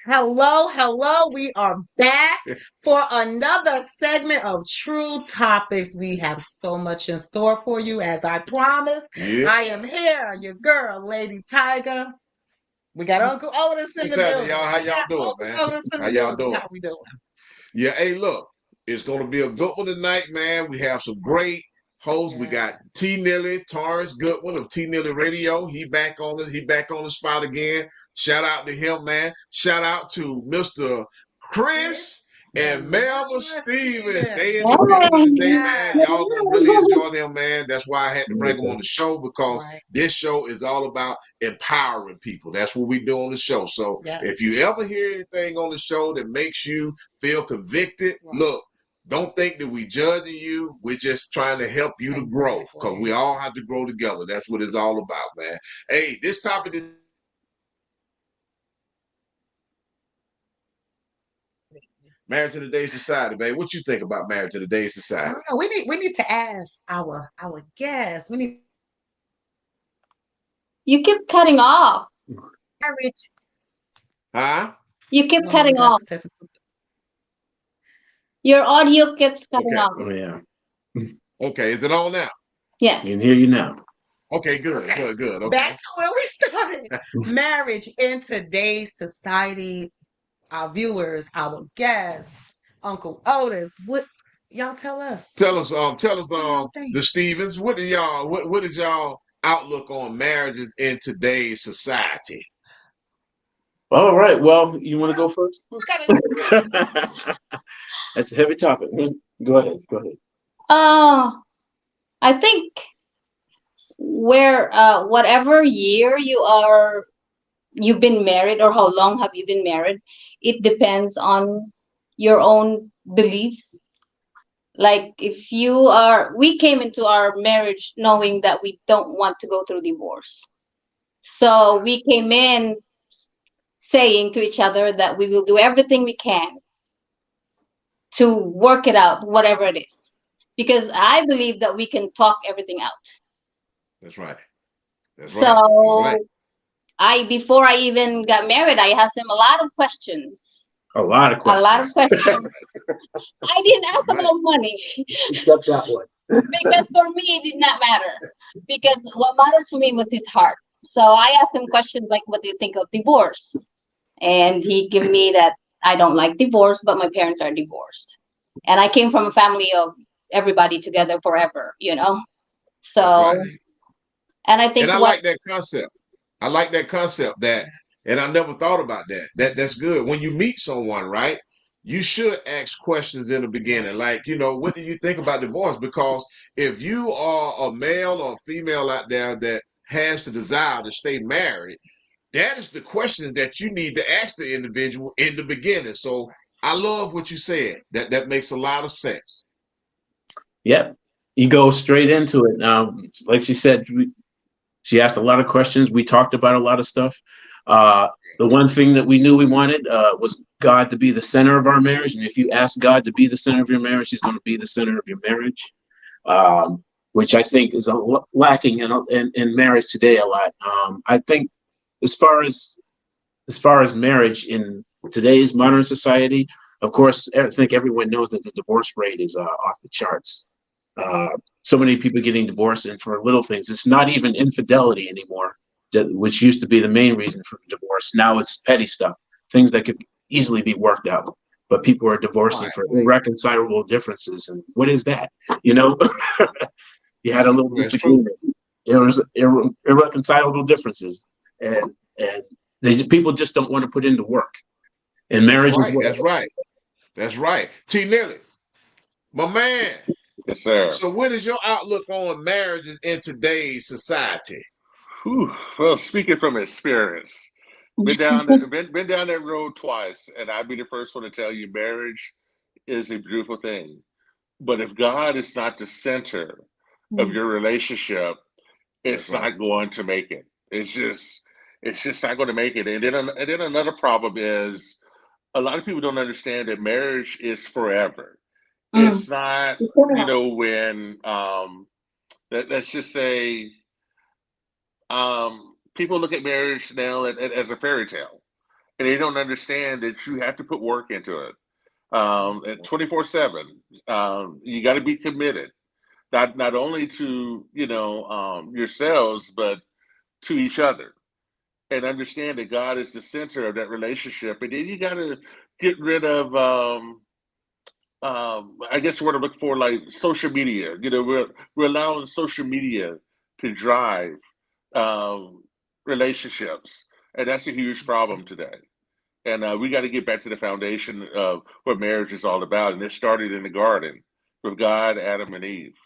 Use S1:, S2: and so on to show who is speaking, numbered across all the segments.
S1: Hello, hello. We are back for another segment of True Topics. We have so much in store for you, as I promised.
S2: Yeah.
S1: I am here, your girl, Lady Tiger. We got Uncle Otis in
S2: What's
S1: the
S2: happening,
S1: building.
S2: y'all? How
S1: We
S2: y'all
S1: got
S2: doing,
S1: Uncle
S2: man?
S1: Otis in
S2: How
S1: the
S2: y'all
S1: building.
S2: doing?
S1: How we doing?
S2: Yeah, hey, look, it's gonna be a good one tonight, man. We have some great hosts. We
S1: Yes.
S2: got T Nilly, Taurus Goodwin of T Nilly Radio. He back on the spot again. Shout out to him, man. Shout out to Mr.
S1: Chris
S2: Chris and
S1: and
S2: Melvin
S1: Melba
S2: Stevens.
S1: Stevens.
S2: They in the building today,
S3: Hey.
S2: man.
S1: Yes.
S2: Y'all gonna really enjoy them, man. That's why I had to bring them on
S3: Okay.
S2: the show because
S1: Right.
S2: this show is all about empowering people. That's what we do on the show. So if
S1: Yes.
S2: you ever hear anything on the show that makes you feel convicted,
S1: Right.
S2: look, don't think that we judging you. We're just trying to help you to grow because we
S1: Exactly.
S2: all have to grow together. That's what it's all about, man. Hey, this topic today is marriage in today's society, man. What you think about marriage in today's
S1: I
S2: society?
S1: don't know. We need to ask our guests. We need
S3: You keep cutting off.
S1: marriage.
S2: Huh?
S3: You keep
S1: Hold on, we
S3: cutting
S1: got
S3: off.
S1: some technical.
S3: Your audio keeps cutting
S2: Okay.
S3: off.
S4: Oh yeah,
S2: Okay. Is it on now?
S3: Yes.
S4: we can hear you now.
S2: Okay, good,
S1: Okay,
S2: good, good.
S1: back
S2: Okay.
S1: to where we started. Marriage in today's society. Our viewers, our guests, Uncle Otis. What y'all tell us?
S2: Tell us,
S1: What do y'all think?
S2: the Stevens, what is y'all outlook on marriages in today's society?
S4: All right. Well, you want to go first?
S1: I gotta.
S4: That's a heavy topic. Go ahead. Go ahead.
S3: Uh, I think where whatever year you've been married or how long have you been married, it depends on your own beliefs. Like if we came into our marriage knowing that we don't want to go through divorce. So we came in saying to each other that we will do everything we can to work it out, whatever it is. Because I believe that we can talk everything out.
S2: That's right. That's right. That's right.
S3: So before I even got married, I asked him a lot of questions.
S4: A lot of
S3: A lot of
S4: questions,
S3: questions. I didn't ask
S2: Right.
S3: about money
S4: except that one.
S3: because for me it did not matter. Because what matters for me was his heart. So I asked him questions like, "What do you think of divorce?" And he gave me that I don't like divorce, but my parents are divorced. And I came from a family of everybody together forever.
S2: That's right.
S3: So, and I
S2: And
S3: think
S2: I
S3: what
S2: like that concept. I like that concept and I never thought about that. That's good. When you meet someone, right? You should ask questions in the beginning,
S1: Right.
S2: like, what do you think about divorce? Because if you are a male or female out there that has the desire to stay married, that is the question that you need to ask the individual in the beginning. So I love what you said. That makes a lot of sense.
S4: Yep. You go straight into it. Like she said, she asked a lot of questions. We talked about a lot of stuff. Uh, the one thing that we knew we wanted was God to be the center of our marriage. And if you ask God to be the center of your marriage, He's going to be the center of your marriage, which I think is lacking in marriage today a lot. I think as far as marriage in today's modern society, of course, I think everyone knows that the divorce rate is off the charts. Uh, so many people getting divorced, and for little things. It's not even infidelity anymore, which used to be the main reason for divorce. Now it's petty stuff, things that could easily be worked out. But people are divorcing
S2: Right.
S4: for
S1: Right.
S4: irreconcilable differences. And what is that? You know, you had a little
S2: That's true.
S4: disagreement. There was irreconcilable differences, and people just don't want to put into work. And
S2: That's
S4: marriage is
S2: right.
S4: what.
S2: That's right. That's right. T Nelly, my man.
S5: Yes, sir.
S2: So, what is your outlook on marriages in today's society?
S5: Whew. Well, speaking from experience, been down that road twice, and I'd be the first one to tell you, marriage is a beautiful thing. But if God is not the center of your relationship,
S2: That's
S5: it's
S2: right.
S5: not going to make it. It's just not going to make it. And then another problem is a lot of people don't understand that marriage is forever.
S3: mm,
S5: It's not, when let's just say people look at marriage now as a fairy tale. and they don't understand that you have to put work into it. At 24/7, you got to be committed, not only to yourselves, but to each other, and understand that God is the center of that relationship. And then you got to get rid of, I guess, what I'm looking for, like social media. We're allowing social media to drive um, relationships, and that's a huge problem today. And we got to get back to the foundation of what marriage is all about, and it started in the garden with God, Adam, and Eve.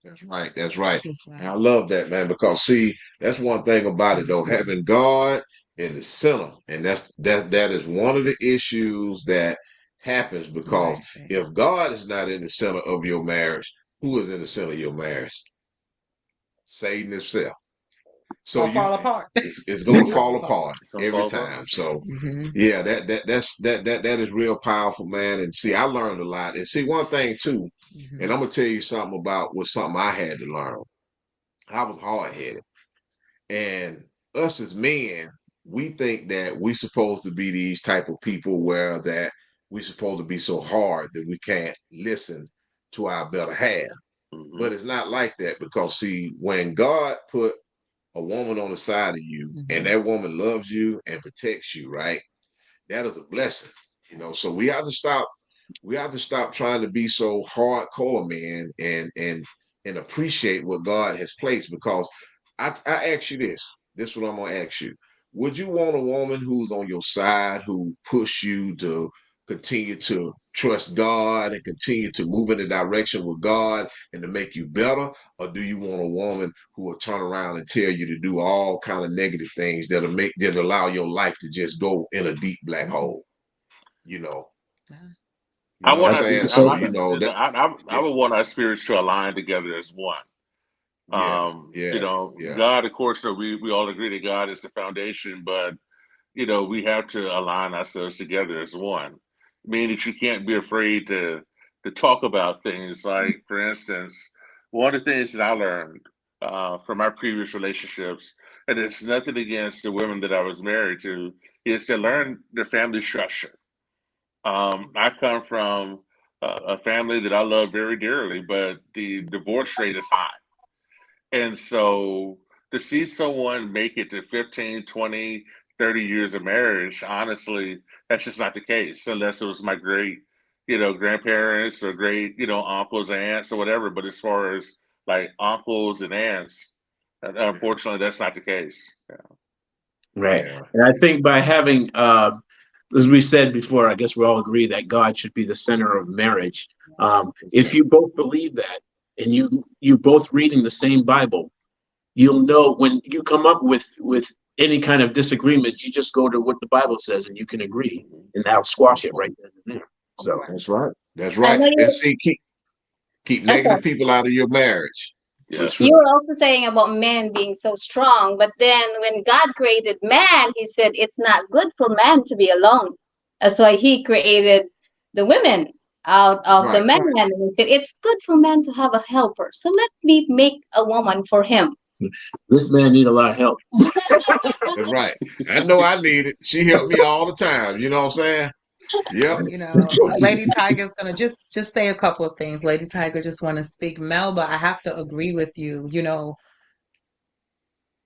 S2: That's right. That's right.
S1: That's
S2: And I
S1: right.
S2: love that, man, because see, that's one thing about it though, having God in the center. And that is one of the issues that happens because
S1: Right.
S2: if God is not in the center of your marriage, who is in the center of your marriage? Satan himself.
S1: It's
S2: So
S1: gonna fall apart.
S2: it's
S1: It's
S2: gonna
S1: gonna
S5: Mm-hmm.
S1: fall
S2: fall
S1: apart.
S2: apart
S5: It's gonna
S2: every
S5: fall
S2: time.
S5: apart.
S2: So
S1: Hmm.
S2: yeah, that is real powerful, man. And see, I learned a lot. And see, one thing too,
S1: Hmm.
S2: and I'm gonna tell you something about what something I had to learn. I was hard headed. And us as men, we think that we supposed to be these type of people where that we supposed to be so hard that we can't listen to our better half.
S5: Mm-hmm.
S2: But it's not like that because see, when God put a woman on the side of you and
S1: Hmm.
S2: that woman loves you and protects you, right? That is a blessing. So we have to stop trying to be so hardcore, man, and appreciate what God has placed. Because I ask you this. This is what I'm gonna ask you. Would you want a woman who's on your side, who push you to continue to trust God and continue to move in the direction with God and to make you better? Or do you want a woman who will turn around and tell you to do all kind of negative things that allow your life to just go in a deep black hole? You know,
S1: Yeah.
S2: you
S5: I
S2: know what
S5: want
S2: I'm
S4: That's
S5: us.
S2: saying?
S4: the
S2: So,
S5: I,
S4: question.
S2: that
S5: I
S2: yeah,
S5: would want our spirits to align together as one.
S2: yeah, yeah, yeah.
S5: God, of course, we all agree that God is the foundation, but we have to align ourselves together as one. Meaning that you can't be afraid to talk about things. Like, for instance, one of the things that I learned from my previous relationships, and it's nothing against the women that I was married to, is to learn the family structure. I come from a family that I love very dearly, but the divorce rate is high. And so to see someone make it to 15, 20, 30 years of marriage, honestly, that's just not the case, unless it was my great, grandparents or great, uncles, aunts, or whatever. But as far as like uncles and aunts,
S2: Yeah,
S5: unfortunately, that's not the case.
S4: Right.
S2: yeah,
S4: And I think by having, as we said before, I guess we all agree that God should be the center of marriage. If
S2: okay.
S4: you both believe that, and you both reading the same Bible, you'll know when you come up with any kind of disagreements, you just go to what the Bible says, and you can agree,
S5: Mhm.
S4: and that'll squash
S2: That's
S4: it
S2: right.
S4: right then and there. So,
S1: Right.
S2: That's right. That's
S3: I
S2: right.
S3: know
S2: And
S3: you.
S2: see, keep
S3: Okay.
S2: negative people out of your marriage.
S4: for
S3: You
S5: Yes.
S4: sure.
S3: were also saying about men being so strong, but then when God created man, he said it's not good for man to be alone. That's why he created the women out of the
S2: Right.
S3: man. And he said it's good for man to have a helper. So let me make a woman for him.
S4: This man need a lot of help.
S2: That's right. I know I need it. She helped me all the time. You know what I'm saying? Yep.
S1: Lady Tiger's gonna just say a couple of things. Lady Tiger just want to speak. Melba, I have to agree with you.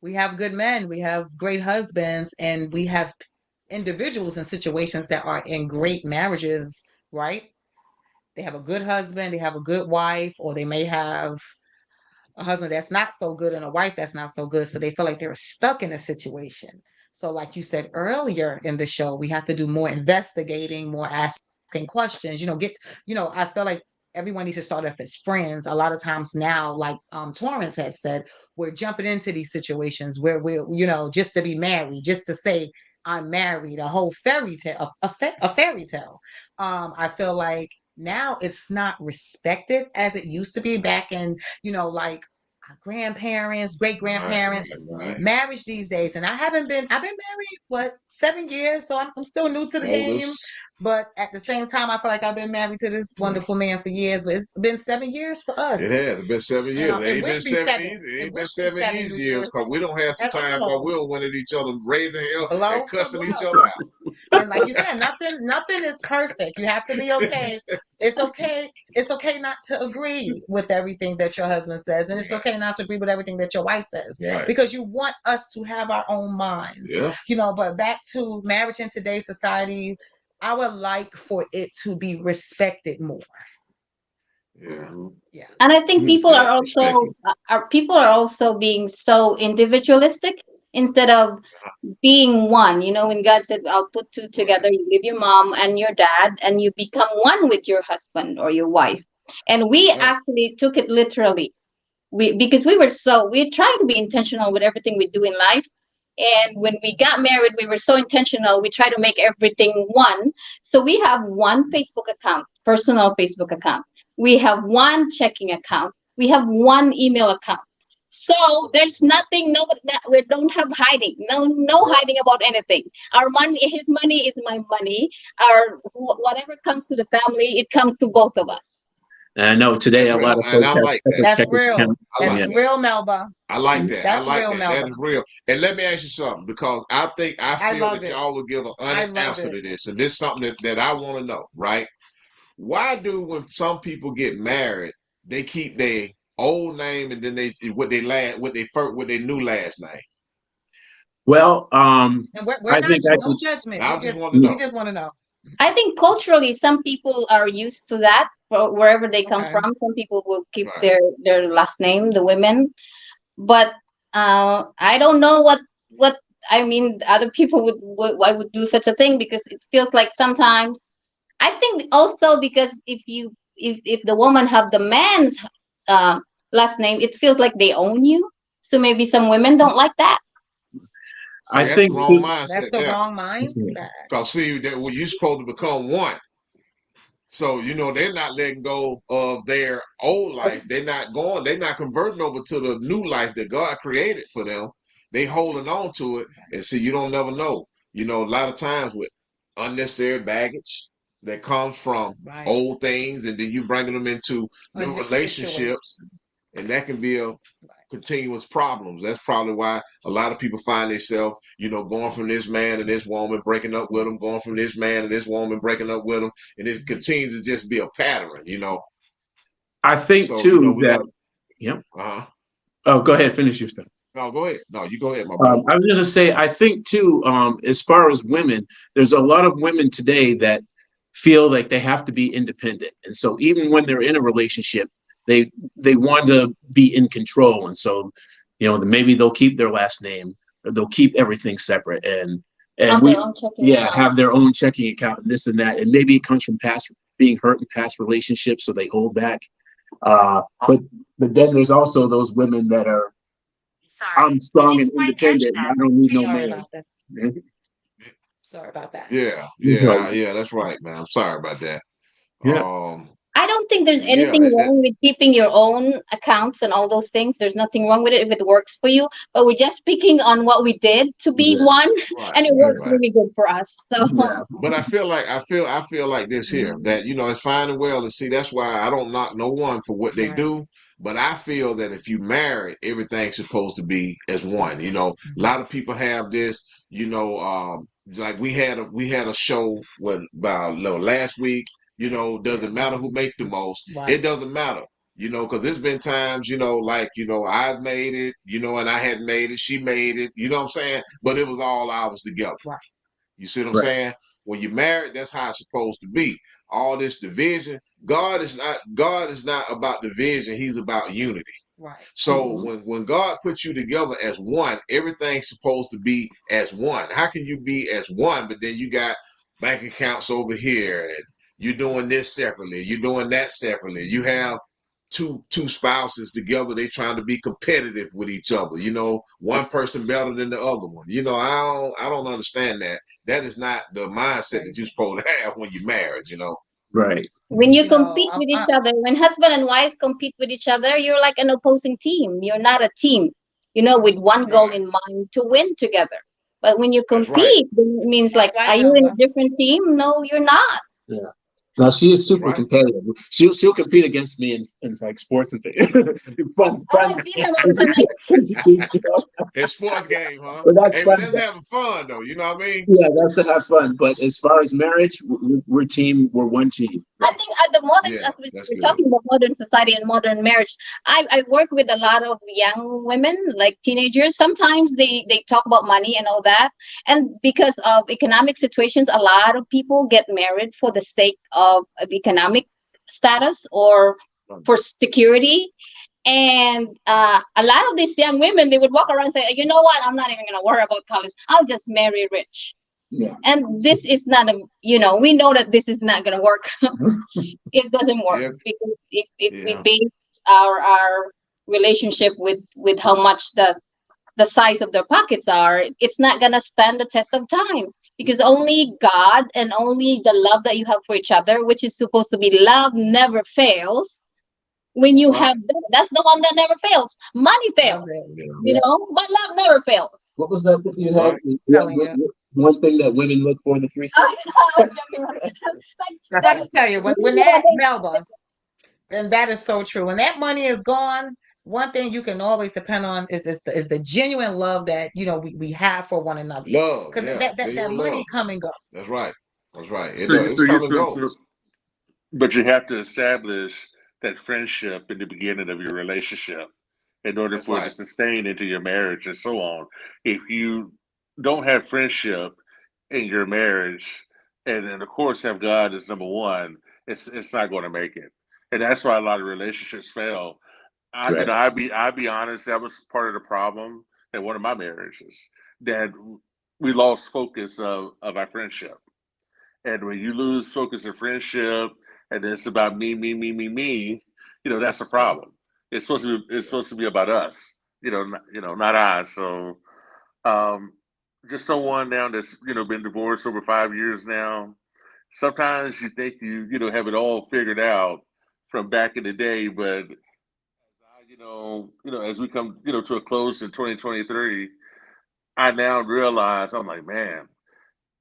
S1: We have good men, we have great husbands, and we have individuals in situations that are in great marriages, right? They have a good husband, they have a good wife, or they may have a husband that's not so good and a wife that's not so good. So they feel like they're stuck in a situation. So, like you said earlier in the show, we have to do more investigating, more asking questions. I feel like everyone needs to start off as friends. A lot of times now, like Torrance had said, we're jumping into these situations where we're just to be married, just to say I'm married, a whole fairy tale, a fairy tale. I feel like now it's not respected as it used to be back in like our grandparents, great
S2: Right.
S1: grandparents,
S2: Right. Right.
S1: marriage these days. And I've been married, what, 7 years? So I'm still new to the game.
S2: Oldest.
S1: But at the same time, I feel like I've been married to this wonderful man for years. But it's been 7 years for us.
S2: It has. It's been 7 years. It
S1: It
S2: ain't
S1: wish
S2: been
S1: be
S2: seven
S1: seven.
S2: easy. It
S1: It
S2: ain't been
S1: wish be
S2: 7 easy years
S1: years.
S2: because we don't have some time because we don't went at each other, raising hell and
S1: Blow for
S2: cussing each
S1: blow.
S2: other out.
S1: And like you said, nothing is perfect. You have to be okay. It's okay. It's okay not to agree with everything that your husband says, and it's okay not to agree with everything that your wife says,
S2: Right.
S1: because you want us to have our own minds.
S2: Yeah.
S1: But back to marriage in today's society, I would like for it to be respected more.
S2: Yeah.
S1: Yeah.
S3: And I think people
S2: Yeah.
S3: are
S2: Respect
S3: also people are also being so individualistic instead of being one. When God said, "I'll put two together," you leave your mom and your dad, and you become one with your husband or your wife. And we
S2: Right.
S3: actually took it literally. Because we're trying to be intentional with everything we do in life. And when we got married, we were so intentional. We try to make everything one. So we have one Facebook account, personal Facebook account. We have one checking account. We have one email account. So there's nothing, no, that we don't have hiding, no hiding about anything. Our money, his money is my money. Our whatever comes to the family, it comes to both of us.
S4: And I know today
S2: That's
S4: a
S2: real.
S4: lot of
S2: And
S4: folks
S2: I
S4: have
S2: like that.
S4: separate
S1: That's
S4: checking
S1: real.
S4: accounts.
S2: I like
S1: That's
S4: Yeah.
S2: that.
S1: real, Melba.
S2: I like that. I
S1: That's
S2: like
S1: real,
S2: that. That
S1: Melba.
S2: is real. And let me ask you something, because I
S1: I
S2: feel
S1: love
S2: that
S1: it.
S2: y'all will give an
S1: I
S2: honest
S1: love
S2: answer
S1: it.
S2: to this. And this is something that I want to know, right? Why do, when some people get married, they keep their old name and then they what their new last name?
S4: Well,
S1: And we're
S4: I
S1: not
S4: think I
S1: no
S4: can.
S1: judgment.
S2: I
S1: We
S2: just
S1: just
S2: want to
S1: we
S2: know.
S1: just want to know.
S3: I think culturally, some people are used to that wherever they come
S1: Okay.
S3: from. Some people will keep
S2: Right.
S3: their last name, the women. But I don't know what I mean. Other people would why would do such a thing, because it feels like sometimes. I think also because if the woman have the man's uh, last name, it feels like they own you. So maybe some women don't like that.
S2: See,
S4: I
S2: that's the
S4: think
S2: wrong
S4: too.
S1: That's
S2: mindset
S1: the
S2: there.
S1: wrong mindset.
S2: Because see, that well, you're supposed to become one. So, they're not letting go of their old life. They're not converting over to the new life that God created for them. They holding on to it. And see, you don't never know. A lot of times with unnecessary baggage that comes from
S1: Right.
S2: old things, and then you bringing them into
S1: A
S2: new
S1: new situation.
S2: relationships, and that can be a
S1: Right.
S2: continuous problems. That's probably why a lot of people find themselves, going from this man and this woman, breaking up with them, going from this man and this woman, breaking up with them, and it continues to just be a pattern.
S4: I think
S2: So
S4: too
S2: we got
S4: that.
S2: to.
S4: Yep.
S2: Uh-huh.
S4: Oh, go ahead. Finish your stuff.
S2: No, go ahead. No, you go ahead, my brother.
S4: I was going to say, I think too, as far as women, there's a lot of women today that feel like they have to be independent, and so even when they're in a relationship, they want to be in control, and so maybe they'll keep their last name, or they'll keep everything separate, and
S3: Have their
S4: we
S3: own checking
S4: yeah
S3: account.
S4: have their own checking account and this and that, and maybe it comes from past being hurt in past relationships, so they hold back. But then there's also those women that are, I'm strong and independent, and I don't need no
S1: Sorry
S4: man.
S1: about that. Sorry about that.
S2: Yeah,
S4: So,
S2: yeah, that's right, man. I'm sorry about that.
S4: yeah,
S3: I don't think there's
S2: But yeah,
S3: anything wrong with keeping your own accounts and all those things. There's nothing wrong with it if it works for you. But we're just speaking on what we did to be
S4: yeah,
S3: one,
S2: right,
S3: and it
S2: right,
S3: works
S2: right.
S3: really good for us. So
S4: yeah,
S2: But I feel like this here, that it's fine and well, and see, that's why I don't knock no one for what they
S1: Right.
S2: do. But I feel that if you marry, everything's supposed to be as one. A lot of people have this. Like we had a show about last week. Doesn't matter who make the most.
S1: Right.
S2: It doesn't matter. Because there's been times, like, I've made it, and I hadn't made it. She made it. You know what I'm saying? But it was all ours together.
S1: Right.
S2: You see what I'm
S4: right,
S2: saying? When you're married, that's how it's supposed to be. All this division, God is not about division, he's about unity.
S1: Right.
S2: So when God puts you together as one, everything's supposed to be as one. How can you be as one, but then you got bank accounts over here, and you're doing this separately, you're doing that separately. You have two spouses together, they trying to be competitive with each other. One person better than the other one. I don't understand that. That is not the mindset that you're supposed to have when you're married.
S4: right,
S3: when you
S1: You know,
S3: compete with each other, when husband and wife compete with each other, you're like an opposing team. You're not a team, with one goal
S2: Right.
S3: in mind to win together. But when you
S2: That's right.
S3: compete, then it means like,
S1: That's right,
S3: are you in
S1: Melba.
S3: a different team? No, you're not.
S4: Yeah. Now she is
S2: That's
S4: super
S2: right.
S4: competitive. She'll compete against me in like sports and things.
S3: Oh,
S4: Fun.
S3: see, Melson,
S2: It's sports game, huh?
S4: But that's
S2: Hey, but
S4: fun.
S2: that's having fun though. You know what I mean?
S4: Yeah, that's to have fun. But as far as marriage, we're team. We're one team.
S3: I think at the modern,
S2: Yeah,
S3: as
S2: that's
S3: we're
S2: good.
S3: talking about modern society and modern marriage, I work with a lot of young women, like teenagers. Sometimes they talk about money and all that, and because of economic situations, a lot of people get married for the sake of economic status or for security. And a lot of these young women, they would walk around and say, you know what, I'm not even going to worry about college. I'll just marry rich.
S4: Yeah.
S3: And this is not a, we know that this is not going to work. It doesn't work
S2: Yeah,
S3: because if we
S2: yeah.
S3: base our relationship with how much the size of their pockets are, it's not going to stand the test of time, because only God and only the love that you have for each other, which is supposed to be love, never fails. When you
S2: Right.
S3: have that, that's the one that never fails. Money
S1: Love
S3: fails,
S1: it.
S2: Yeah.
S4: Yeah.
S3: but love never fails.
S4: What was that you had?
S2: Right.
S1: Telling you.
S4: One thing that women look for in the threesome.
S3: I'm joking. Like,
S1: Let me tell you, when that
S3: they,
S1: Melba, and that is so true. When that money is gone, one thing you can always depend on is the genuine love that we have for one another.
S2: Love.
S1: Because
S2: Yeah.
S1: that
S2: Genuine
S1: money
S2: love.
S1: come and go.
S2: That's right. That's right. It
S5: So,
S2: does.
S5: so
S2: It's
S5: you
S2: come and
S5: so,
S2: go.
S5: so but you have to establish that friendship in the beginning of your relationship in order
S2: That's
S5: for it to
S2: right.
S5: sustain into your marriage and so on. If you don't have friendship in your marriage, and of course have God as number one, it's not going to make it. And that's why a lot of relationships fail.
S4: Right.
S5: I'd be honest, that was part of the problem in one of my marriages, that we lost focus of our friendship. And when you lose focus of friendship and it's about me, me, me, me, me, that's a
S2: Yeah.
S5: problem. It's
S2: Yeah.
S5: supposed to be about us, not I. So um just someone now that's, been divorced over 5 years now. Sometimes you think you have it all figured out from back in the day, but as we come, to a close in 2023, I now realize I'm like, man,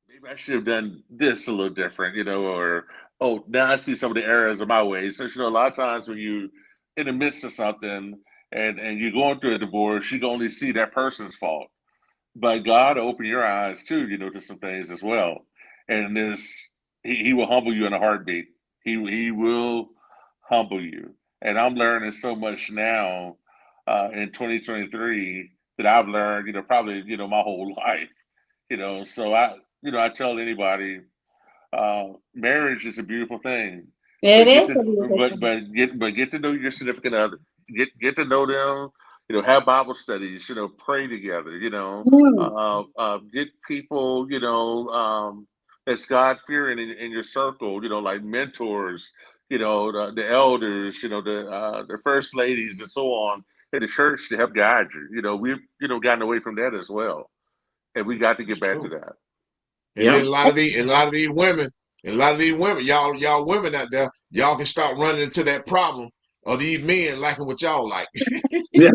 S5: maybe I should have done this a little different, or oh, now I see some of the errors of my ways. So, a lot of times when you in the midst of something and you're going through a divorce, you can only see that person's fault. But God will open your eyes too, to some things as well. And He will humble you in a heartbeat. He will humble you. And I'm learning so much now in 2023 that I've learned, probably, my whole life. So I tell anybody, marriage is a beautiful thing,
S3: it
S5: but get
S3: is
S5: to
S3: a beautiful thing.
S5: get to know your significant other. Get to know them. Have Bible studies. Pray together.
S3: Mm,
S5: Get people. That's God fearing in your circle. Like mentors. The elders. The first ladies and so on in the church to help guide you. We've gotten away from that as well, and we got to
S2: It's
S5: get back to
S2: true.
S5: that.
S2: And then
S4: Yeah.
S2: a lot of these women, and a lot of these women, y'all women out there, y'all can start running into that problem of these men liking what y'all like.
S4: Yeah.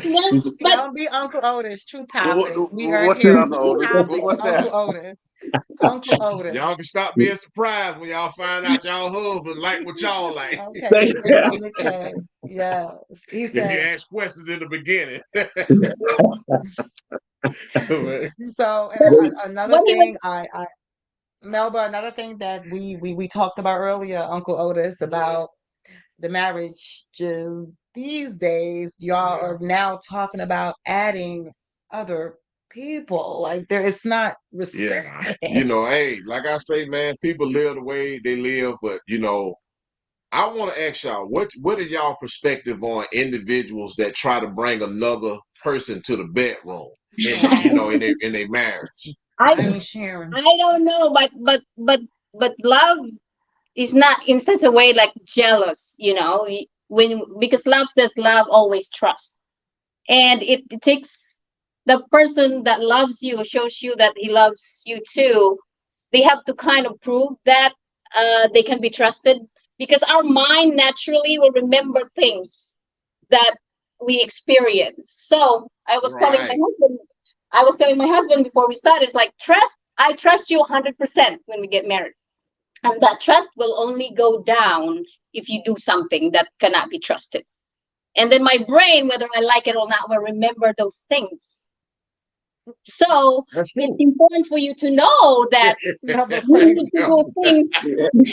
S3: yeah, but
S1: Don't be Uncle Otis. True
S5: What,
S1: topics. We are
S5: what's that,
S1: here.
S5: Uncle
S1: True
S5: Otis?
S1: topics.
S5: What's
S1: Uncle
S5: that?
S1: Otis. Uncle
S2: Y'all can
S1: Otis.
S2: stop being surprised when y'all find out y'all husband like what y'all like.
S1: Okay, straight from the K. Yes. He
S2: If you
S1: said.
S2: ask questions in the beginning.
S1: So, and
S4: Wait,
S1: another
S3: when he was
S1: thing, Melba, another thing that we talked about earlier, Uncle Otis, about the marriages these days, y'all
S2: Yeah.
S1: are now talking about adding other people. Like there, it's not
S2: Yeah.
S1: respected.
S2: Hey, like I say, man, people live the way they live, but I want to ask y'all, what is y'all perspective on individuals that try to bring another person to the bedroom in their marriage?
S3: I
S1: I ain't sharing.
S3: I don't know, but love is not in such a way like jealous, when because love says love always trusts, and it takes the person that loves you, shows you that he loves you too. They have to kind of prove that they can be trusted, because our mind naturally will remember things that we experience. So I was telling my
S2: Right.
S3: husband, I was telling my husband before we started, it's like I trust you 100% when we get married. And that trust will only go down if you do something that cannot be trusted. And then my brain, whether I like it or not, will remember those things. So
S2: That's
S3: it's
S2: true.
S3: important for you to know that
S1: Number
S3: you
S1: praise
S3: need to
S1: him.
S3: do things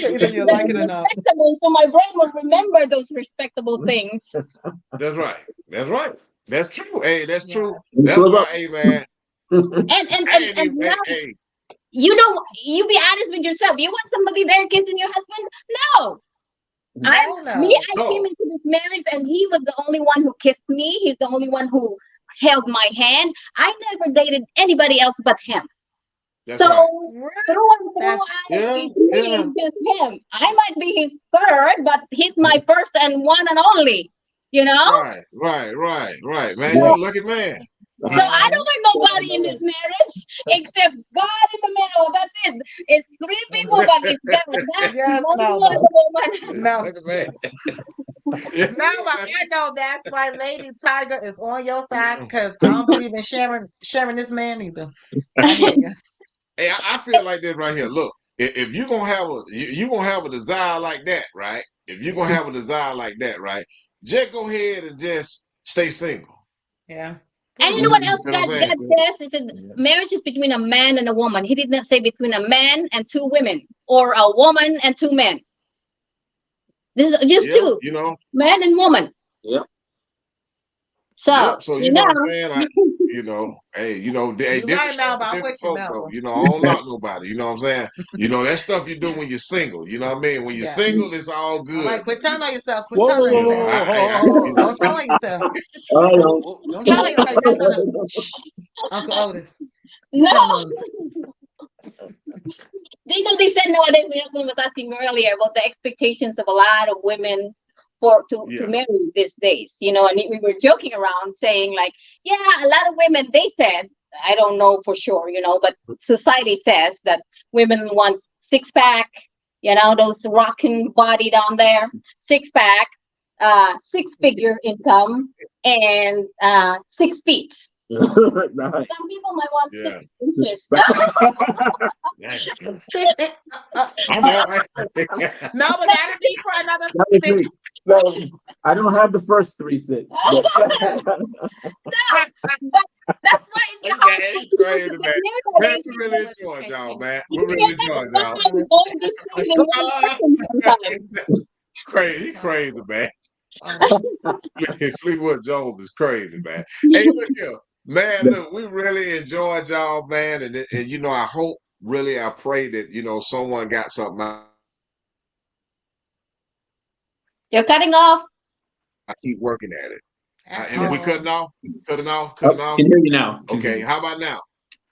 S1: Either you
S3: that
S1: like it
S3: are
S1: or not.
S3: respectable. So my brain will remember those respectable things.
S2: That's right. That's right. That's true. Hey, that's true.
S1: Yes.
S4: And
S2: That's
S4: slip
S2: why,
S4: up.
S2: hey man, I ain't
S3: And
S2: even
S3: now,
S2: hey,
S3: you be honest with yourself. You want somebody there kissing your husband? No.
S1: Hell no.
S3: I came
S2: no.
S3: into this marriage and he was the only one who kissed me. He's the only one who held my hand. I never dated anybody else but him.
S2: That's right.
S3: So
S1: Really?
S3: through and through,
S1: That's
S2: Yeah,
S3: to me,
S2: yeah.
S3: it's just him. I might be his third, but he's my first and one and only. You know.
S2: Right. Man,
S4: Yeah.
S2: you a
S3: So
S2: lucky man.
S3: so I
S1: mm-hmm.
S3: don't want nobody in this marriage except God in the middle. That's it. It's three people, but it's that
S1: Yes,
S3: one
S1: Melba.
S3: woman.
S1: Mel.
S2: Lucky man. Yeah.
S1: Melba, I know that's why Lady Tiger is on your side because I don't believe in sharing this man either. I hear you.
S2: Hey, I feel like this right here. Look, if you're gonna have you gonna have a desire like that, right? If you're gonna have a desire like that, right? Just go ahead and just stay single.
S1: Yeah.
S3: And
S1: Pretty
S3: you know what
S1: much.
S3: else
S2: You know what I'm saying?
S3: God says? He said marriage is between a man and a woman. He did not say between a man and two women or a woman and two men. This is just
S2: Yeah,
S3: two, man and woman.
S4: Yep.
S3: So
S2: yep. So
S3: you
S2: you know what I'm
S3: know,
S2: saying? Hey, hey,
S1: You're
S2: different
S1: right,
S2: strokes
S1: Melba.
S2: for
S1: I'm
S2: different
S1: with you,
S2: folks, though.
S1: Melba.
S2: I don't knock nobody. You know what I'm saying? That stuff you do when you're single. You know what I mean? When you're
S1: Yes.
S2: single, it's all
S1: All
S2: good.
S1: right. Quit telling on yourself. Quit telling on yourself.
S4: Whoa.
S1: Don't tell on yourself.
S4: I don't.
S1: Don't tell on yourself. No. Shh. Uncle Otis. You
S3: no.
S1: telling on yourself.
S3: They said nowadays. My husband was asking me earlier about the expectations of a lot of women to
S2: Yeah.
S3: marry these days. You know, and we were joking around saying like, yeah, a lot of women. They said, I don't know for sure, but society says that women want six pack. You know, those rocking body down there, six pack, six figure income, and 6 feet.
S4: Nice.
S3: Some people might want
S2: Yeah.
S3: 6 inches.
S2: Nice.
S1: Six.
S2: I'm all right.
S1: Melba, that'll be for another
S4: That was
S1: topic.
S4: me. No, I don't have the first three things.
S3: No, but that's why it's hard for
S2: It's
S3: people to
S2: crazy,
S3: get
S2: man.
S3: married
S2: Man,
S3: nowadays
S2: we
S3: because
S2: really enjoyed y'all, man. We
S3: you
S2: really
S3: cannot
S2: enjoyed y'all.
S3: balance all these things in one person sometimes.
S2: Crazy, he
S1: Oh,
S2: crazy, man.
S1: oh,
S2: Fleetwood Jones is crazy, man. Hey, look here, man. Look, we really enjoyed y'all, man, and I hope, really, I pray that someone got something out.
S3: You're cutting off.
S2: I keep working at it. And we
S1: oh.
S2: cutting off, cutting off,
S4: Oh,
S2: cutting off.
S4: can hear you now. Can hear
S2: Okay,
S4: you.
S2: how about now?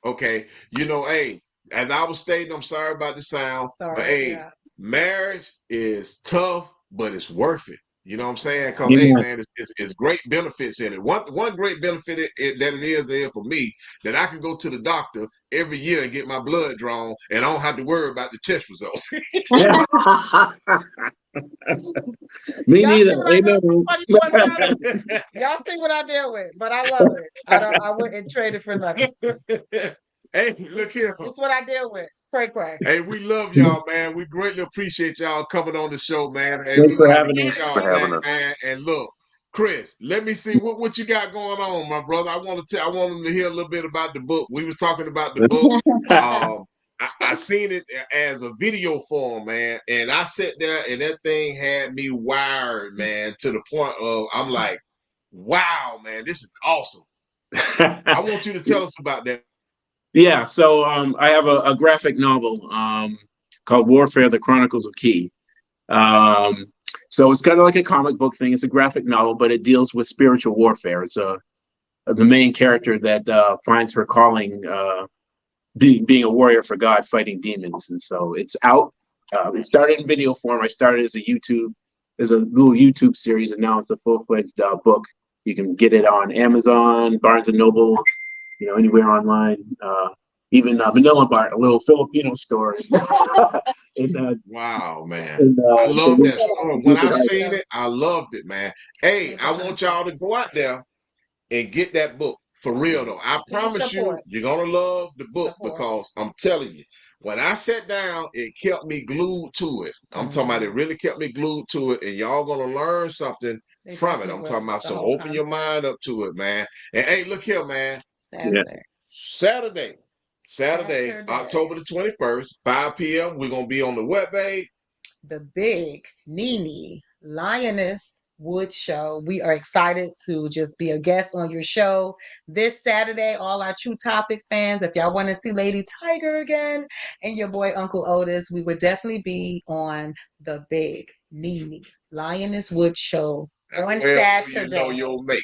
S2: Okay, hey, as I was stating, I'm sorry about the sound, but
S1: Sorry.
S2: hey,
S1: Yeah.
S2: marriage is tough, but it's worth it. You know what I'm saying? Because
S1: Yes.
S2: hey,
S4: Amen.
S2: man, it's great benefits in it. One great benefit that it is for me that I can go to the doctor every year and get my blood drawn, and I don't have to worry about the test results.
S4: Me
S1: Y'all
S4: neither.
S1: see what I go
S4: Amen.
S1: through 24/7? Y'all see what I deal with, but I love it. I wouldn't trade it for nothing.
S2: Hey, look here.
S1: It's what I deal with. Cray.
S2: Hey, we love y'all, man. We greatly appreciate y'all coming on the show, man. And
S4: Thanks
S2: we're
S4: for
S2: gonna have to
S4: having
S2: get
S4: us.
S5: Thanks for
S2: y'all
S5: having
S2: back,
S5: us.
S2: man. And look, Chris, let me see what you got going on, my brother. I want them to hear a little bit about the book. We was talking about the book. Um, I seen it as a video form, man, and I sat there and that thing had me wired, man, to the point of I'm like, wow, man, this is awesome. I want you to tell us about that.
S4: Yeah, so I have a graphic novel called Warfare: The Chronicles of Key. Um, so it's kind of like a comic book thing. It's a graphic novel, but it deals with spiritual warfare. It's the main character that finds her calling, being a warrior for God, fighting demons, and so it's out. It started in video form. I started as a little YouTube series, and now it's a full-fledged book. You can get it on Amazon, Barnes and Noble, anywhere online. Even Manila Bar, a little Filipino store in
S2: Wow, man.
S4: in
S2: I
S4: uh,
S2: love
S4: in
S2: that story. When
S1: I
S2: I
S4: Lucid
S1: like
S2: seen
S1: those.
S2: it, I loved it, man. Hey,
S1: Thank
S2: I
S1: you,
S2: want
S1: Melson.
S2: y'all to go out there and get that book. For real though, I promise you,
S1: support.
S2: you're gonna love the book
S1: Support.
S2: because I'm telling you, when I sat down, it kept me glued to it. I'm talking about it really kept me glued to it, and y'all gonna learn something
S1: They
S2: from it.
S1: definitely
S2: I'm
S1: will,
S2: talking about
S1: the
S2: so
S1: whole
S2: open your
S1: concept.
S2: mind up to it, man. And hey, look here, man.
S1: Saturday.
S2: Saturday,
S1: Saturday.
S2: October the 21st, 5 p.m. We're gonna be on the what, babe?
S1: The big Nene Lioness Wood Show. We are excited to just be a guest on your show this Saturday. All our True Topic fans, if y'all want to see Lady Tiger again and your boy Uncle Otis, we would definitely be on the big Nene Lioness Wood Show on Saturday.
S2: Do you know your mate?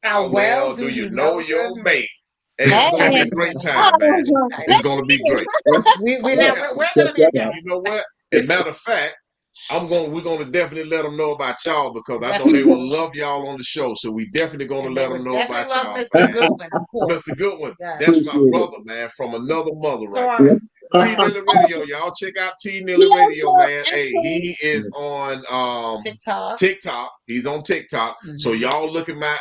S1: How well do you know your mate?
S2: Hey, it's gonna be a
S3: Hey.
S2: great time, man. It's gonna be great.
S1: We're gonna be a
S2: And you
S1: guest.
S2: know what? As a matter of fact, we're gonna definitely let them know about y'all because I know they will love y'all on the show. So we definitely gonna
S1: And
S2: let
S1: they
S2: them
S1: would
S2: know
S1: definitely
S2: about
S1: love
S2: y'all,
S1: Mr.
S2: man.
S1: Goodwin, of course.
S2: Mr. Goodwin,
S1: Yes.
S2: that's my
S4: Appreciate it.
S2: brother, man, from another mother right there.
S1: Taurus.
S2: T Nilly Radio, y'all check out T Nilly Radio, man. Hey, he is on
S1: TikTok.
S2: He's on TikTok. So y'all look at my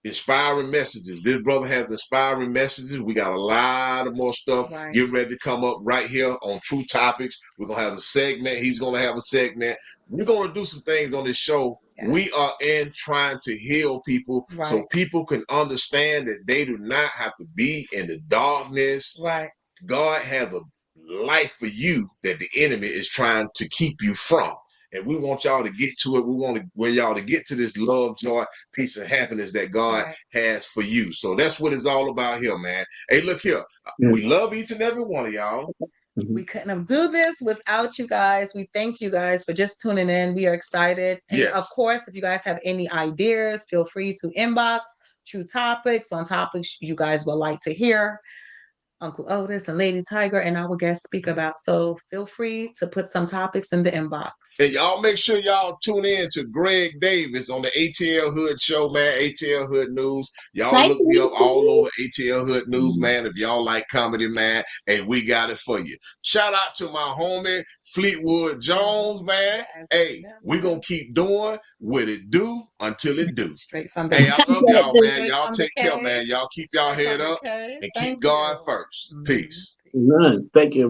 S2: inspiring messages. This brother has inspiring messages. We got a lot of more stuff getting ready to come up right here on True Topics. We're gonna have a segment. He's gonna have a segment. We're gonna do some things on this show. We are in trying to heal people so people can understand that they do not have to be in the darkness.
S1: Right.
S2: God has a life for you that the enemy is trying to keep you from. And we want y'all to get to it. We want y'all to get to this love, joy, peace, and happiness that God has for you. So that's what it's all about here, man. Hey, look here. We love each and every one of y'all.
S1: We couldn't have do this without you guys. We thank you guys for just tuning in. We are excited. And of course, if you guys have any ideas, feel free to inbox True Topics on topics you guys would like to hear Uncle Otis and Lady Tiger and our guest speak about. So feel free to put some topics in the inbox.
S2: And y'all make sure y'all tune in to Greg Davis on the ATL Hood Show, man. ATL Hood News. Y'all look me up all over ATL Hood News, man. If y'all like comedy, man, hey, we got it for you. Shout out to my homie Fleetwood Jones, man. Hey, we gonna keep doing what it do until it do.
S1: Straight from the
S2: Hey, I love y'all, man. Y'all take care, man. Y'all keep y'all head up and keep God first. Peace.
S4: None. Thank you.